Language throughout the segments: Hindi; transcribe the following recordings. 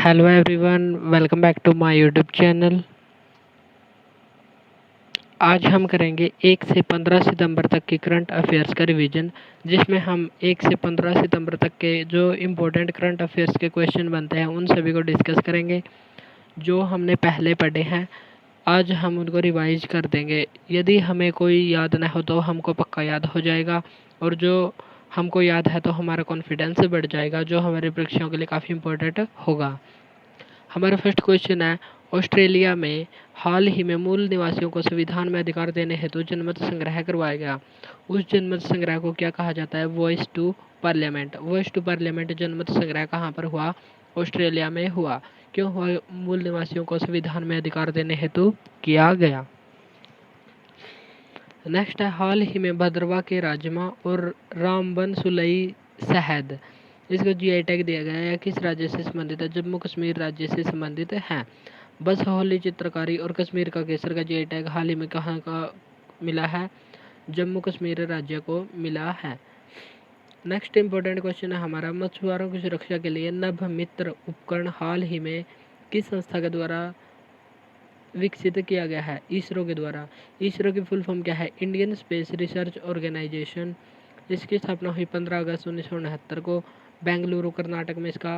Hello everyone, welcome back to my YouTube channel. आज हम करेंगे 1 से 15 सितंबर तक की करंट अफेयर्स का रिवीजन, जिसमें हम 1 से 15 सितंबर तक के जो इम्पोर्टेंट करंट अफेयर्स के क्वेश्चन बनते हैं उन सभी को डिस्कस करेंगे। जो हमने पहले पढ़े हैं आज हम उनको रिवाइज कर देंगे। यदि हमें कोई याद ना हो तो हमको पक्का याद हो जाएगा, और जो हमको याद है तो हमारा कॉन्फिडेंस बढ़ जाएगा, जो हमारी परीक्षाओं के लिए काफ़ी इम्पोर्टेंट होगा। हमारा फर्स्ट क्वेश्चन है, ऑस्ट्रेलिया में हाल ही में मूल निवासियों को संविधान में अधिकार देने हेतु जनमत संग्रह करवाया गया। उस जनमत संग्रह को क्या कहा जाता है? Voice to parliament. Voice to parliament जनमत संग्रह कहाँ पर हुआ? ऑस्ट्रेलिया में हुआ। क्यों हुआ? मूल निवासियों को संविधान में अधिकार देने हेतु किया गया। नेक्स्ट है, हाल ही में भद्रवा के राजमा और रामबन सुलई शहद, इसको जीआई टैग दिया गया है। किस राज्य से संबंधित है? जम्मू कश्मीर राज्य से संबंधित है। बस होली चित्रकारी और कश्मीर का केसर का जीआई टैग हाल ही में कहाँ का मिला है? जम्मू कश्मीर राज्य को मिला है। नेक्स्ट इंपॉर्टेंट क्वेश्चन है हमारा, मछुआरों की सुरक्षा के लिए नभ मित्र उपकरण हाल ही में किस संस्था के द्वारा विकसित किया गया है? इसरो के द्वारा। इसरो की फुल फॉर्म क्या है? Indian Space Research Organisation. इसकी स्थापना हुई 15 अगस्त 1969 को। बेंगलुरु कर्नाटक में इसका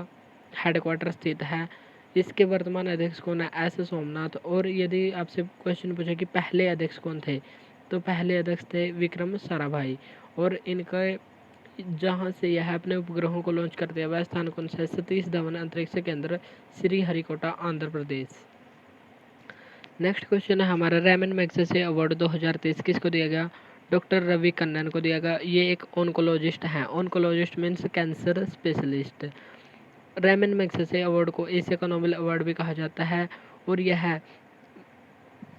हेडक्वार्टर स्थित है। इसके वर्तमान अध्यक्ष कौन है? एस सोमनाथ। और यदि आपसे क्वेश्चन पूछे कि पहले अध्यक्ष कौन थे, तो पहले अध्यक्ष थे विक्रम साराभाई। और इनका जहाँ से यह अपने उपग्रहों को लॉन्च करते हैं वह स्थान कौन सा है? सतीश धवन अंतरिक्ष केंद्र, श्री हरिकोटा, आंध्र प्रदेश। नेक्स्ट क्वेश्चन है हमारा, रेमन मैग्सेसे अवार्ड 2023 किसको दिया गया? डॉक्टर रवि कन्नन को दिया गया। ये एक ओंकोलॉजिस्ट हैं। Oncologist means cancer specialist. Ramon Magsaysay award को एशिया का नोबेल अवार्ड भी कहा जाता है, और यह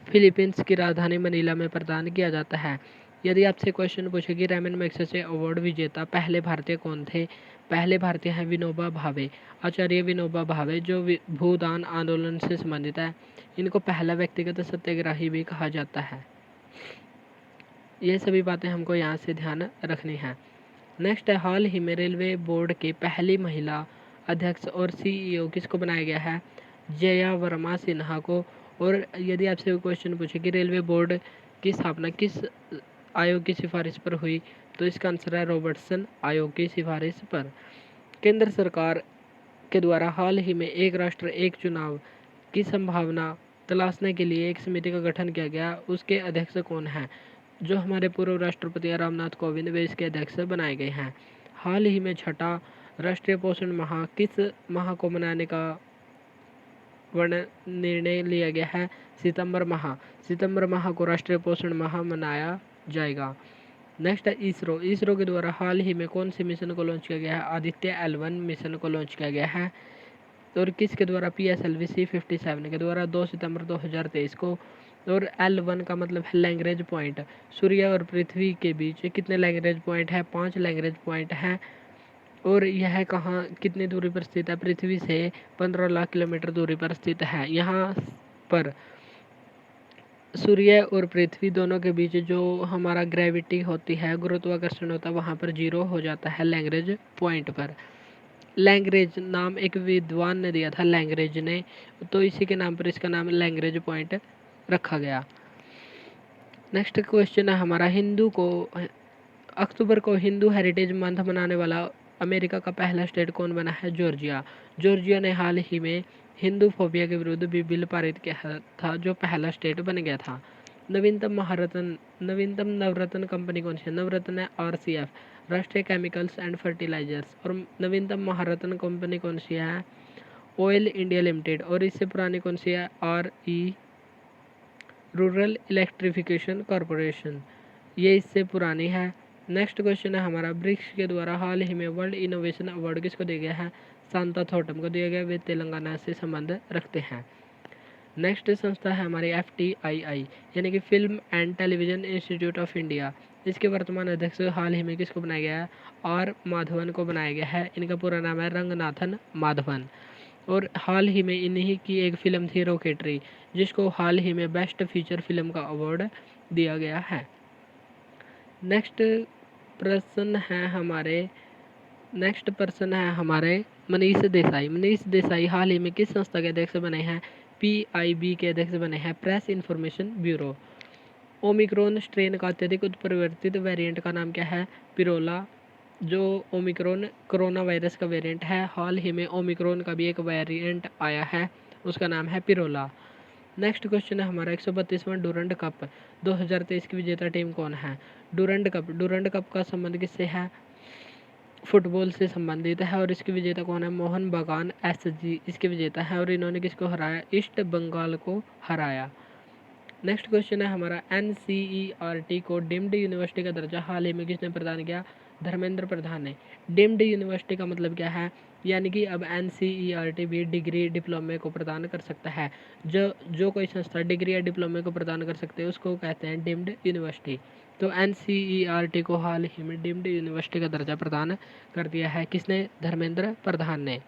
फिलीपींस की राजधानी मनीला में प्रदान किया जाता है। यदि आपसे क्वेश्चन पूछे कि रेमन मैग्सेसे अवार्ड विजेता पहले भारतीय कौन थे? पहले भारतीय हैं विनोबा भावे, आचार्य विनोबा भावे, जो भूदान आंदोलन से संबंधित है। इनको पहला व्यक्तिगत सत्याग्रही भी कहा जाता है। ये सभी बातें हमको यहाँ से ध्यान रखनी है। नेक्स्ट है, हाल ही में रेलवे बोर्ड के पहली महिला अध्यक्ष और सीईओ किसको बनाया गया है? जया वर्मा सिन्हा को। और यदि आपसे क्वेश्चन पूछे कि रेलवे बोर्ड की स्थापना किस आयोग की सिफारिश पर हुई, तो इसका आंसर है रॉबर्टसन आयोग की सिफारिश पर। केंद्र सरकार के द्वारा हाल ही में एक राष्ट्र एक चुनाव की संभावना तलाशने के लिए एक समिति का गठन किया गया। उसके अध्यक्ष कौन हैं? जो हमारे पूर्व राष्ट्रपति रामनाथ कोविंद वे इसके अध्यक्ष बनाए गए हैं। हाल ही में छठा राष्ट्रीय पोषण माह किस माह को मनाने का निर्णय लिया गया है? सितंबर माह। सितंबर माह को राष्ट्रीय पोषण माह मनाया जाएगा। नेक्स्ट है इसरो। इसरो के द्वारा हाल ही में कौन से मिशन को लॉन्च किया गया है? आदित्य L1 मिशन को लॉन्च किया गया है। और किसके द्वारा? PSLV C57 के द्वारा 2 सितंबर 2023 को। और L1 का मतलब है लैग्रेंज पॉइंट। सूर्य और पृथ्वी के बीच कितने लैग्रेंज पॉइंट है? 5 लैग्रेंज पॉइंट हैं। और यह कहाँ कितनी दूरी पर स्थित है? पृथ्वी से 15 लाख किलोमीटर दूरी पर स्थित है। यहाँ पर सूर्य और पृथ्वी दोनों के बीच जो हमारा ग्रेविटी होती है, गुरुत्वाकर्षण होता है, वहाँ पर 0 हो जाता है लैग्रेंज पॉइंट पर। लैग्रेंज नाम एक विद्वान ने दिया था, लैग्रेंज ने, तो इसी के नाम पर इसका नाम लैग्रेंज पॉइंट रखा गया। नेक्स्ट क्वेश्चन है हमारा, अक्टूबर को हिंदू हेरिटेज मंथ मनाने वाला अमेरिका का पहला स्टेट कौन बना है? जॉर्जिया। जॉर्जिया ने हाल ही में हिंदू फोबिया के विरुद्ध भी बिल पारित किया था, जो पहला स्टेट बन गया था। नवीनतम नवरत्न कंपनी कौन सी है? नवरत्न है RCF, राष्ट्रीय केमिकल्स एंड फर्टिलाइजर्स। और नवीनतम महारत्न कंपनी कौन सी है? Oil India limited. और इससे पुरानी कौन सी है? RE, रूरल इलेक्ट्रिफिकेशन कॉरपोरेशन, ये इससे पुरानी है। नेक्स्ट क्वेश्चन है हमारा, ब्रिक्स के द्वारा हाल ही में वर्ल्ड इनोवेशन अवार्ड किसको दिया गया है? सांता थोटम को दिया गया। वे तेलंगाना से संबंध रखते हैं। नेक्स्ट संस्था है हमारी FTII, यानी कि film and television institute of India. इसके वर्तमान अध्यक्ष हाल ही में किसको बनाया गया है? R माधवन को बनाया गया है। इनका पूरा नाम है रंगनाथन माधवन। और हाल ही में इन्हीं की एक फिल्म थी रॉकेटरी, जिसको हाल ही में बेस्ट फीचर फिल्म का अवार्ड दिया गया है। नेक्स्ट पर्सन है हमारे मनीष देसाई हाल ही में किस संस्था के अध्यक्ष बने हैं? PIB के अध्यक्ष बने हैं, press information bureau. Omicron strain का अत्यधिक उत्परिवर्तित वेरिएंट का नाम क्या है? पिरोला। जो ओमिक्रॉन कोरोना वायरस का वेरिएंट है, हाल ही में ओमिक्रॉन का भी एक वेरिएंट आया है, उसका नाम है पिरोला। नेक्स्ट क्वेश्चन है हमारा 132वां डूरंड कप 2023 की विजेता टीम कौन है? डूरंड कप का संबंध किससे है? फुटबॉल से संबंधित है और इसके विजेता कौन है? मोहन बागान SG इसके विजेता है और इन्होंने किसको हराया? ईस्ट बंगाल को हराया। नेक्स्ट क्वेश्चन है हमारा NCERT को डीम्ड यूनिवर्सिटी का दर्जा हाल ही में किसने प्रदान किया? धर्मेंद्र प्रधान ने। डीम्ड यूनिवर्सिटी का मतलब क्या है? यानी कि अब NCERT भी डिग्री डिप्लोमे को प्रदान कर सकता है। जो कोई संस्था डिग्री या डिप्लोमे को प्रदान कर सकते हैं उसको कहते हैं डीम्ड यूनिवर्सिटी। तो NCERT को हाल ही में डीम्ड यूनिवर्सिटी का दर्जा प्रदान कर दिया है किसने? धर्मेंद्र प्रधान ने।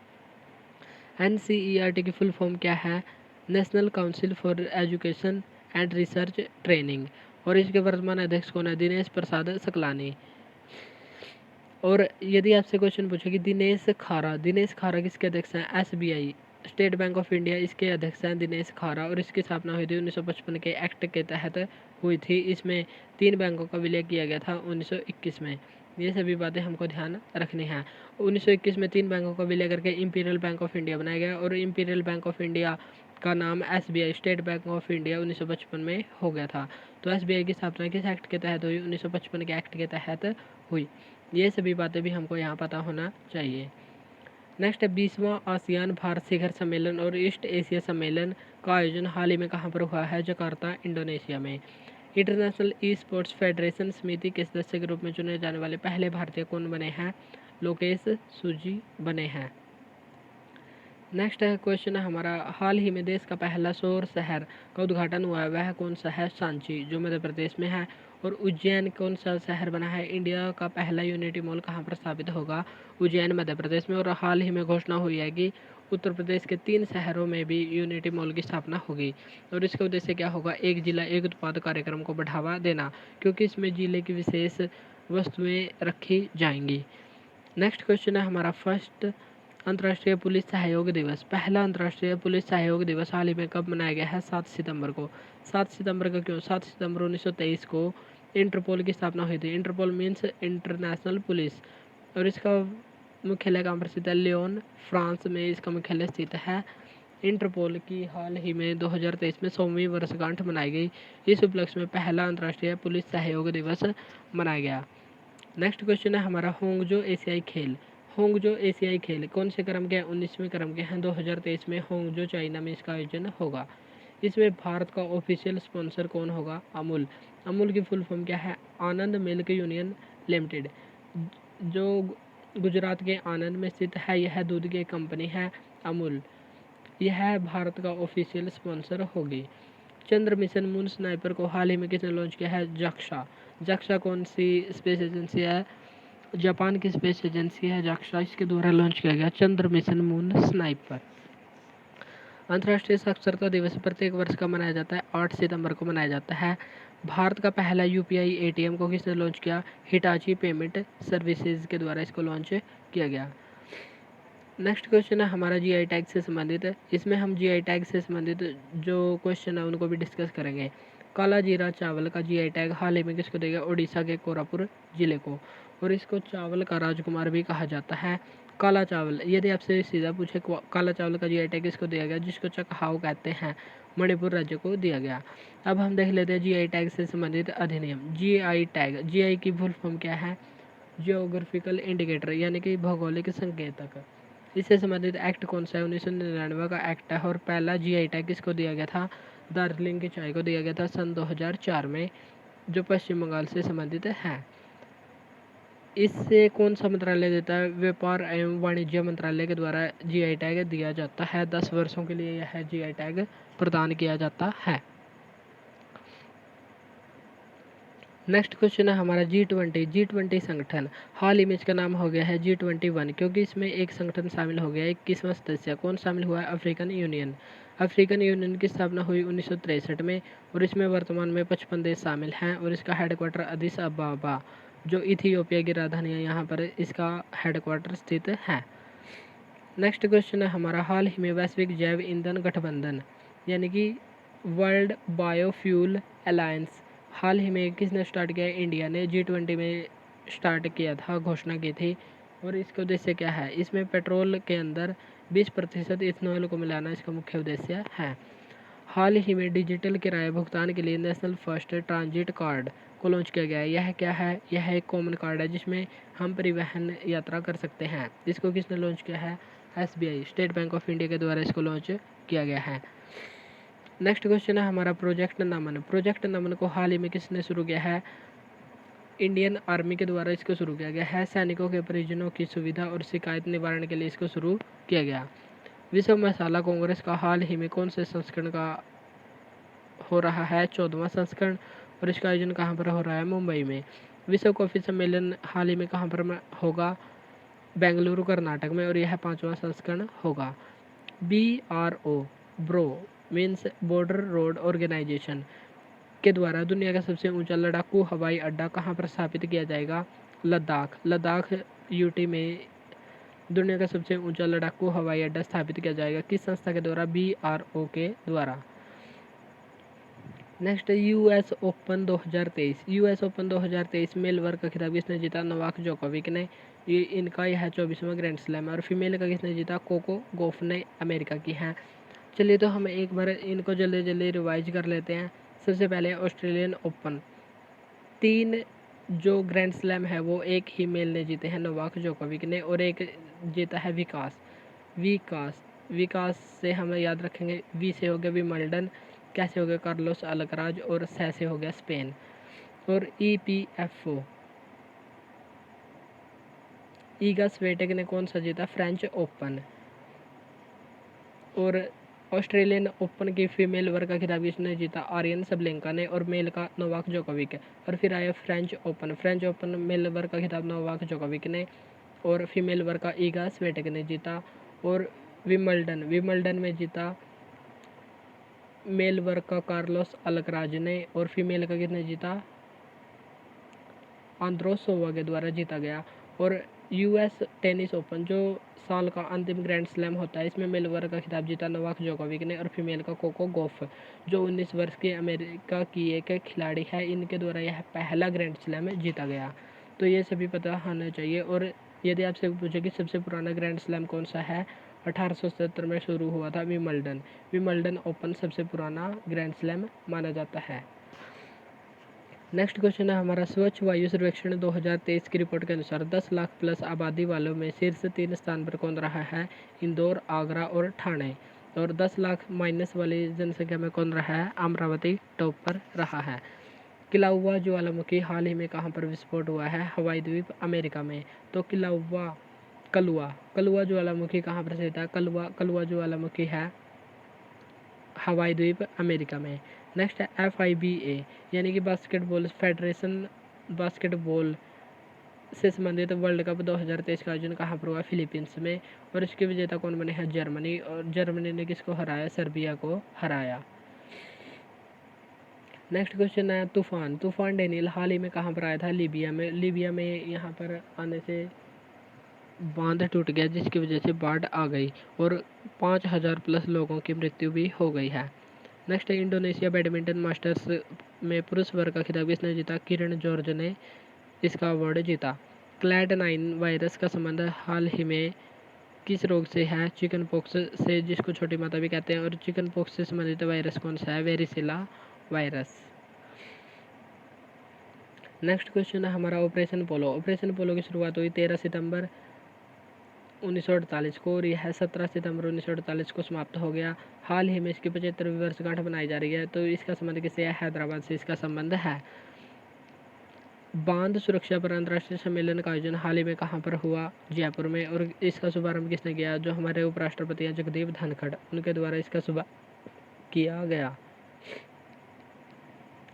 NCERT की फुल फॉर्म क्या है? National council for education and research training. और इसके वर्तमान अध्यक्ष कौन है? दिनेश प्रसाद सकलानी। और यदि आपसे क्वेश्चन पूछे कि दिनेश खारा किसके अध्यक्ष हैं? SBI state bank of India इसके अध्यक्ष हैं दिनेश खारा और इसकी स्थापना हुई थी 1955 के एक्ट के तहत हुई थी। इसमें 3 बैंकों का विलय किया गया था 1921 में। ये सभी बातें हमको ध्यान रखनी है। 1921 में 3 बैंकों का विलय करके इंपीरियल बैंक ऑफ इंडिया बनाया गया और इंपीरियल बैंक ऑफ इंडिया का नाम SBI state bank of India 1955 में हो गया था। तो SBI की स्थापना किस एक्ट के तहत हुई? 1955 के एक्ट के तहत हुई। ये सभी बातें भी हमको यहाँ पता होना चाहिए। नेक्स्ट है 20वां आसियान भारत शिखर सम्मेलन और ईस्ट एशिया सम्मेलन का आयोजन हाल ही में कहाँ पर हुआ है? जकार्ता इंडोनेशिया में। इंटरनेशनल ई स्पोर्ट्स फेडरेशन समिति के सदस्य के रूप में चुने जाने वाले पहले भारतीय कौन बने हैं? लोकेश सूजी बने हैं। नेक्स्ट है क्वेश्चन है हमारा हाल ही में देश का पहला सौर शहर का उद्घाटन हुआ है, वह कौन सा है? सांची जो मध्य प्रदेश में है। और उज्जैन कौन सा शहर बना है? इंडिया का पहला यूनिटी मॉल कहाँ पर स्थापित होगा? उज्जैन मध्य प्रदेश में। और हाल ही में घोषणा हुई है कि उत्तर प्रदेश के 3 शहरों में भी यूनिटी मॉल की स्थापना होगी। और इसका उद्देश्य क्या होगा? एक जिला एक उत्पाद कार्यक्रम को बढ़ावा देना, क्योंकि इसमें जिले की विशेष वस्तुएं रखी जाएंगी। नेक्स्ट क्वेश्चन है हमारा फर्स्ट अंतर्राष्ट्रीय पुलिस सहयोग दिवस। पहला अंतर्राष्ट्रीय पुलिस सहयोग दिवस हाल ही में कब मनाया गया है? 7 सितंबर को। 7 सितंबर का क्यों? 7 सितंबर 1923 को इंटरपोल की स्थापना हुई थी। इंटरपोल मीन्स इंटरनेशनल पुलिस और इसका मुख्यालय कहाँ पर स्थित है? लियोन फ्रांस में इसका मुख्यालय स्थित है। इंटरपोल की हाल ही में 2023 में 100वीं वर्षगांठ मनाई गई। इस उपलक्ष्य में पहला अंतर्राष्ट्रीय पुलिस सहयोग दिवस मनाया गया। नेक्स्ट क्वेश्चन है हमारा होंगजो एशियाई खेल कौन से क्रम के हैं? 19वें क्रम के हैं। 2023 में होंगजो चाइना में इसका आयोजन होगा। इसमें भारत का ऑफिशियल स्पॉन्सर कौन होगा? अमूल की फुल फॉर्म क्या है? आनंद मिल्क यूनियन लिमिटेड जो गुजरात के आनंद में स्थित है। यह दूध की कंपनी है अमूल। यह भारत का ऑफिशियल स्पॉन्सर होगी। चंद्र मिशन मून स्नाइपर को हाल ही में किसने लॉन्च किया है? जाक्सा कौन सी स्पेस एजेंसी है? जापान की स्पेस एजेंसी है जाक्सा, इसके द्वारा लॉन्च किया गया चंद्र मिशन मून स्नाइपर। अंतर्राष्ट्रीय साक्षरता दिवस प्रत्येक वर्ष का मनाया जाता है 8 सितंबर को मनाया जाता है। भारत का पहला UPI ATM को किसने लॉन्च किया? हिटाची पेमेंट सर्विसेज के द्वारा इसको लॉन्च किया गया। नेक्स्ट क्वेश्चन है हमारा GI टैग से संबंधित है। इसमें हम GI टैग से संबंधित जो क्वेश्चन है उनको भी डिस्कस करेंगे। काला जीरा चावल का GI टैग हाल ही में किसको दिया गया? उड़ीसा के कोरापुर जिले को। और इसको चावल का राजकुमार भी कहा जाता है। काला चावल, यदि आपसे सीधा पूछे काला चावल का GI टैग किसको दिया गया? जिसको चकहाव कहते हैं, मणिपुर राज्य को दिया गया। अब हम देख लेते हैं GI टैग से संबंधित अधिनियम। GI टैग, GI की फुल फॉर्म क्या है? जियोग्राफिकल इंडिकेटर यानी कि भौगोलिक संकेतक। इससे संबंधित एक्ट कौन सा है? 1999 का एक्ट है। और पहला GI टैग किसको दिया गया था? दार्जिलिंग की चाय को दिया गया था सन 2004 में, जो पश्चिम बंगाल से संबंधित है। इससे कौन सा मंत्रालय देता है? व्यापार एवं वाणिज्य मंत्रालय के द्वारा GI टैग दिया जाता है। 10 वर्षों के लिए यह GI टैग प्रदान किया जाता है। नेक्स्ट क्वेश्चन है हमारा G20 संगठन हाल ही में इसका नाम हो गया है G21, क्योंकि इसमें एक संगठन शामिल हो गया है। 21वां सदस्य कौन शामिल हुआ है? अफ्रीकन यूनियन की स्थापना हुई 1963 में और इसमें वर्तमान में 55 देश शामिल हैं और इसका हेडक्वार्टर अदिस अबाबा जो इथियोपिया की राजधानी है, यहाँ पर इसका हेडक्वार्टर स्थित है। नेक्स्ट क्वेश्चन है हमारा, हाल ही में वैश्विक जैव ईंधन गठबंधन यानी कि वर्ल्ड बायोफ्यूल अलायंस हाल ही में किसने स्टार्ट किया? इंडिया ने G20 में स्टार्ट किया था, घोषणा की थी। और इसका उद्देश्य क्या है? इसमें पेट्रोल के अंदर 20% इथेनॉल को मिलाना इसका मुख्य उद्देश्य है। हाल ही में डिजिटल किराया भुगतान के लिए नेशनल फर्स्ट ट्रांजिट कार्ड को लॉन्च किया गया है। यह क्या है? यह एक कॉमन कार्ड है जिसमें हम परिवहन यात्रा कर सकते हैं। इसको किसने लॉन्च किया है? SBI, state bank of India के द्वारा इसको लॉन्च किया गया है। नेक्स्ट क्वेश्चन है हमारा, प्रोजेक्ट नमन। प्रोजेक्ट नमन को हाल ही में किसने शुरू किया है? इंडियन आर्मी के द्वारा इसको शुरू किया गया है। सैनिकों के परिजनों की सुविधा और शिकायत निवारण के लिए इसको शुरू किया गया। विश्व मसाला कांग्रेस का हाल ही में कौन से संस्करण का हो रहा है? 14वां संस्करण। और इसका आयोजन कहाँ पर हो रहा है? मुंबई में। विश्व कॉफी सम्मेलन हाल ही में कहाँ पर होगा? बेंगलुरु कर्नाटक में, और यह 5वां संस्करण होगा। BRO BRO means Border Road Organisation के द्वारा दुनिया का सबसे ऊंचा लड़ाकू हवाई अड्डा कहाँ पर स्थापित किया जाएगा? लद्दाख। लद्दाख यूटी में दुनिया का सबसे ऊंचा लड़ाकू हवाई अड्डा स्थापित किया जाएगा। किस संस्था के द्वारा? BRO के द्वारा। Next, US Open 2023। US Open 2023 male वर्ग का खिताब किसने जीता? नोवाक जोकोविक ने। ये इनका यह 24वां ग्रैंड स्लैम है। और फीमेल का किसने जीता? कोको गॉफ ने, अमेरिका की हैं। चलिए तो हम एक बार इनको जल्दी जल्दी रिवाइज कर लेते हैं। सबसे पहले ऑस्ट्रेलियन ओपन, 3 जो ग्रैंड स्लैम है वो एक ही मेल ने जीते हैं, नोवाक जोकोविक ने। और एक जीता है विकास। विकास विकास से हम याद रखेंगे, वी से हो गया विमल्डन, कैसे हो गया कार्लोस अल्कराज, और से हो गया स्पेन। और EPFO ईगा स्वेटेक ने कौन सा जीता? French open. और ऑस्ट्रेलियन ओपन की फीमेल वर्ग का खिताब किसने जीता? आर्यन सबलेंका ने। और मेल का नोवाक जोकोविक। और फिर आया French Open. French Open male वर्ग का खिताब नोवाक जोकोविक ने, और फीमेल वर्ग का ईगा स्वेटेक ने जीता। और विमल्डन विमल्डन में जीता मेल वर्ग का कार्लोस अल्कराज ने, और फीमेल का किसने जीता? आंद्रोसोवा के द्वारा जीता गया। और US टेनिस ओपन जो साल का अंतिम ग्रैंड स्लैम होता है, इसमें मेल वर्ग का खिताब जीता नोवाक जोकोविक ने, और फीमेल का कोको गॉफ जो 19 वर्ष की अमेरिका की एक खिलाड़ी है, इनके द्वारा यह पहला ग्रैंड स्लैम जीता गया। तो ये सभी पता होना चाहिए। और यदि आपसे पूछे कि सबसे पुराना ग्रैंड स्लैम कौन सा है, 1877 में शुरू हुआ था विमल्डन। विमल्डन ओपन सबसे पुराना ग्रैंड स्लैम माना जाता है। नेक्स्ट क्वेश्चन है हमारा, स्वच्छ वायु सर्वेक्षण 2023 की रिपोर्ट के अनुसार 10 लाख प्लस आबादी वालों में शीर्ष 3 स्थान पर कौन रहा है? इंदौर, आगरा और ठाणे। और 10 लाख माइनस वाली जनसंख्या में कौन रहा है? अमरावती टॉप पर रहा है। किलाउवा ज्वालामुखी हाल ही में कहाँ पर विस्फोट हुआ है? हवाई द्वीप, अमेरिका में। तो कलुआ कलुआ ज्वालामुखी कहाँ पर स्थित है? कलुआ ज्वालामुखी है हवाई द्वीप, अमेरिका में। नेक्स्ट है FIBA यानी कि बास्केटबॉल फेडरेशन, बास्केटबॉल से संबंधित वर्ल्ड कप 2023 का आयोजन कहाँ पर हुआ? फिलीपींस में। और इसके विजेता कौन बने हैं? जर्मनी। और जर्मनी ने किसको हराया? सर्बिया को हराया। नेक्स्ट क्वेश्चन है तूफान डेनियल हाल ही में कहाँ पर आया था? लीबिया में। लीबिया में यहाँ पर आने से बांध टूट गया जिसकी वजह से बाढ़ आ गई, और 5000 प्लस लोगों की मृत्यु भी हो गई है। नेक्स्ट है इंडोनेशिया बैडमिंटन मास्टर्स में पुरुष वर्ग का खिताब किसने जीता? किरण जॉर्ज ने इसका अवार्ड जीता। क्लैड-9 वायरस का संबंध हाल ही में किस रोग से है? चिकन पॉक्स से, जिसको छोटी माता भी कहते हैं। और चिकन पॉक्स से संबंधित वायरस कौन सा है? वेरिसिला वायरस। नेक्स्ट क्वेश्चन है हमारा, ऑपरेशन पोलो। ऑपरेशन पोलो की शुरुआत हुई 13 सितंबर 1948 को, और यह 17 सितंबर 1948 को समाप्त हो गया। हाल ही में इसकी 75वीं वर्षगांठ बनाई जा रही है। तो इसका संबंध किससे है? हैदराबाद से इसका संबंध है। बांध सुरक्षा पर अंतर्राष्ट्रीय सम्मेलन का आयोजन हाल ही में कहाँ पर हुआ? जयपुर में। और इसका शुभारंभ किसने किया? जो हमारे उपराष्ट्रपति हैं जगदीप धनखड़, उनके द्वारा इसका शुभारंभ किया गया।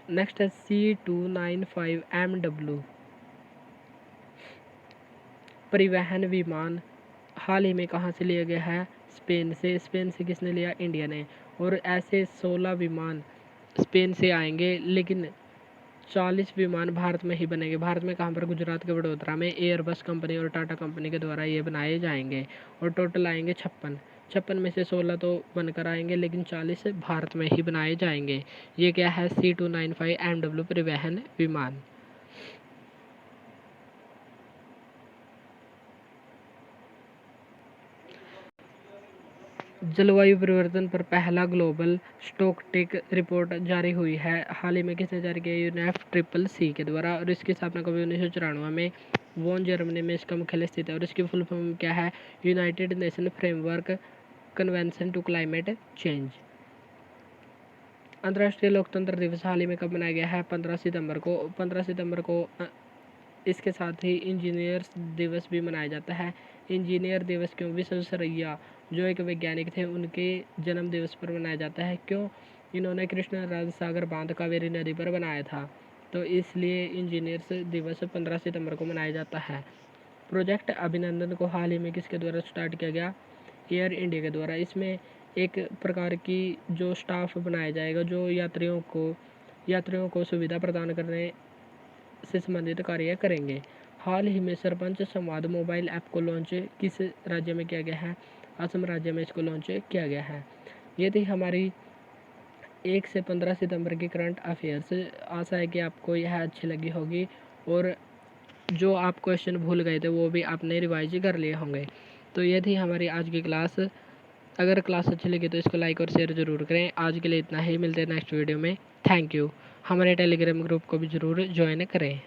नेक्स्ट है C295MW परिवहन विमान हाल ही में कहाँ से लिया गया है? स्पेन से। स्पेन से किसने लिया? इंडिया ने। और ऐसे 16 विमान स्पेन से आएंगे, लेकिन 40 विमान भारत में ही बनेंगे। भारत में कहाँ पर? गुजरात के वडोदरा में एयरबस कंपनी और टाटा कंपनी के द्वारा ये बनाए जाएंगे। और टोटल आएंगे 56 में से 16 तो बनकर आएंगे, लेकिन 40 भारत में ही बनाए जाएंगे। ये क्या है? C295 MW परिवहन विमान। जलवायु परिवर्तन पर पहला ग्लोबल स्टॉकटेक रिपोर्ट जारी हुई है। हाल ही में किसने जारी किया? UNFCCC के द्वारा। और इसकी स्थापना कभी 1994 में वॉन जर्मनी में इसका मुख्यालय स्थित है। और इसकी फुल फॉर्म क्या है? United Nation Framework Convention to Climate Change. अंतर्राष्ट्रीय लोकतंत्र दिवस हाल ही में कब मनाया गया है? 15 सितंबर को। 15 सितंबर को इसके साथ ही इंजीनियर्स दिवस भी मनाया जाता है। इंजीनियर दिवस क्यों? विश्वेश्वरैया जो एक वैज्ञानिक थे, उनके जन्म दिवस पर मनाया जाता है। क्यों? इन्होंने कृष्ण राज सागर बांध कावेरी नदी पर बनाया था, तो इसलिए इंजीनियर्स दिवस 15 सितंबर को मनाया जाता है। प्रोजेक्ट अभिनंदन को हाल ही में किसके द्वारा स्टार्ट किया गया? एयर इंडिया के द्वारा। इसमें एक प्रकार की जो स्टाफ बनाया जाएगा, जो यात्रियों को सुविधा प्रदान करने से संबंधित कार्य करेंगे। हाल ही में सरपंच संवाद मोबाइल ऐप को लॉन्च किस राज्य में किया गया है? असम राज्य में इसको लॉन्च किया गया है। ये थी हमारी 1 से 15 सितंबर की करंट अफेयर्स। आशा है कि आपको यह अच्छी लगी होगी और जो आप क्वेश्चन भूल गए थे वो भी आपने रिवाइज कर लिए होंगे। तो ये थी हमारी आज की क्लास। अगर क्लास अच्छी लगी तो इसको लाइक और शेयर ज़रूर करें। आज के लिए इतना ही, मिलते हैं नेक्स्ट वीडियो में। Thank you. हमारे टेलीग्राम ग्रुप को भी ज़रूर ज्वाइन करें।